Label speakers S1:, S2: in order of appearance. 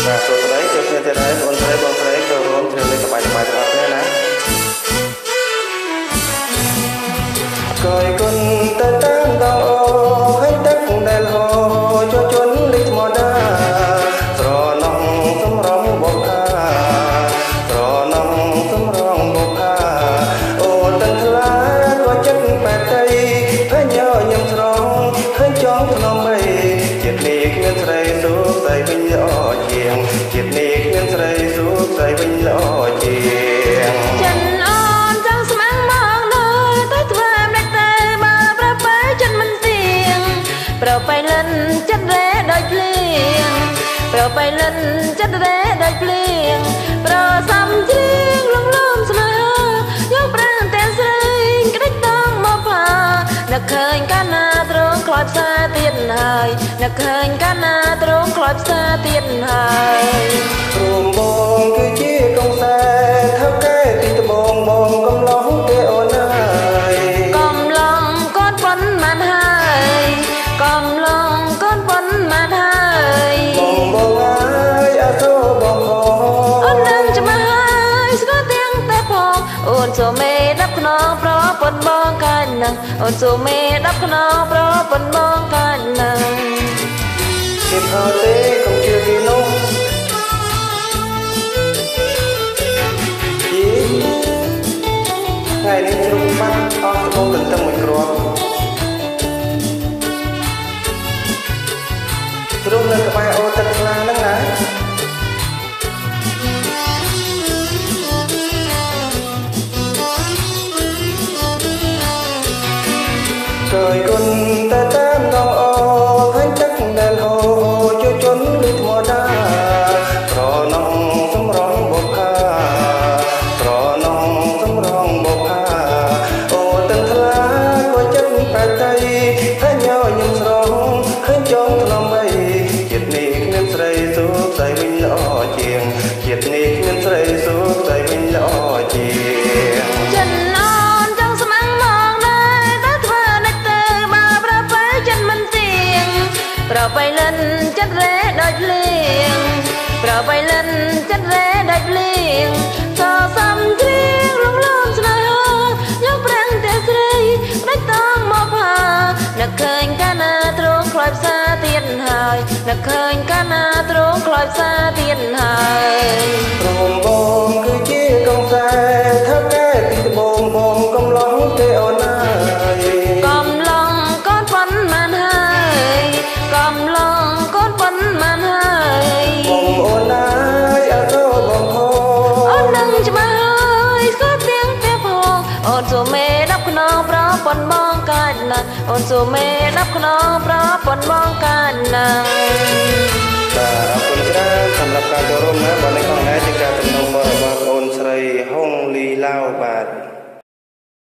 S1: បាទសួស្តីជួបគ្នាទៀតហើយបងស្រីចូលរួមជ្រាបលេខសប្បាយៗទាំងអស់គ្នាណាកយគុណទៅតាមដងហើយទឹកដែលហូរចូលជន់លេខធម្មតាស្រណងសម្រងបុកអាស្រណងសម្រងបុកអាអូនទាំងថ្លាក៏ចិត្តបែកទៅហើយញញឹមស្រងហើយចង់ថ្នមអីជាតិនេះគ្មានស្រីសុខស្រីវិញល្អជាងជាតិនេះគ្មានស្រីសុខស្រីវិញល្អជាង
S2: ចិនអូនចង់ស្មាំងមកនៅទៅធ្វើមិនទៅបើប្របែចិនមិនទៀងប្របែលិនចិត្តរេដោយភ្លៀងប្របែលិនចិត្តរេដោយភ្លៀងប្រសំជ្រៀងលងលំស្នេហាយកប្រាំតែស្រីក្តិចតងមកផានឹកឃើញកាលណាត្រង់ខ្លោចផ្សាទៀតហើយនឹកឃើញកាលណាត្រង់ខ្លោចផ្សាទៀតហើយ
S1: រួមបងគឺជាកងសែថៅកែទីត្បូងបងកំឡោះទេអូនអើយ
S2: កំឡងកូនប៉ុនបានហើយកំឡងកូនប៉ុនបានហើយ
S1: បងអើយអាសូរបង
S2: អូននឹងច្បាស់ហើយស្គាល់ទាំងតែផងអូនសូមេ10ខ្នងប្រពន្ធបងកាញ់នឹងអូនសូមេ10ខ្នងប្រពន្ធបងកាញ់នឹង
S1: គេថើទេកុំជឿគេនោះថ្ងៃនេះជ្រុំបាត់អស់ត្បូងទន្ទឹមមួយគ្រាប់ជ្រុំនៅក្បែរអូទឹកខ្លាំងហ្នឹងណាកយគុណទៅតាមដងអូហើយទឹកដែលហូរជួយជន់លេខធម្មតាស្រណងសម្រងបុកខាស្រណងសម្រងបុកខាអូទាំងថ្លាក៏ចិត្តបែកទៅហើយញញឹមស្រងឃើញចង់ថ្នមអីជាតិនេះគ្មានស្រីសុខស្រីវិញល្អជាងជាតិនេះគ្មានស្រីសុខស្រីវិញល្អជាង
S2: ចិនអូនចង់ស្មាំងមកដែរតែធ្វើនេះទៅបើប្របែចិនមិនទៀងប្របែលិនចិត្តរេដោយភ្លៀងប្របែលិនចិត្តរេដោយភ្លៀងសសំជ្រៀងលងលំស្នេហាយកប្រាំងតែស្រីដាច់តងមកផានឹកឃើញកាលណាត្រង់ខ្លោចផ្សាទៀតហើយនឹកឃើញកាលណាត្រង់ខ្លោចផ្សាទៀតហើយ
S1: រួមបងគឺជាកងសែថៅកែទីត្បូងបងកំឡោះទេអូនអើយ
S2: កំឡងកូនប៉ុនបានហើយកំឡងកូនប៉ុនបានហើយ
S1: បងអូនអើយអើសូរបងហូ
S2: អូននឹងច្បាស់ហើយស្គាល់ទាំងតែផងអូនសូមេ10ខ្នងប្រពន្ធបងកាច់ណាអូនសូមេ10ខ្នងប្រពន្ធបងកាច់ណា
S1: បាទអរគុណច្រើនសម្រាប់ការចូលរួម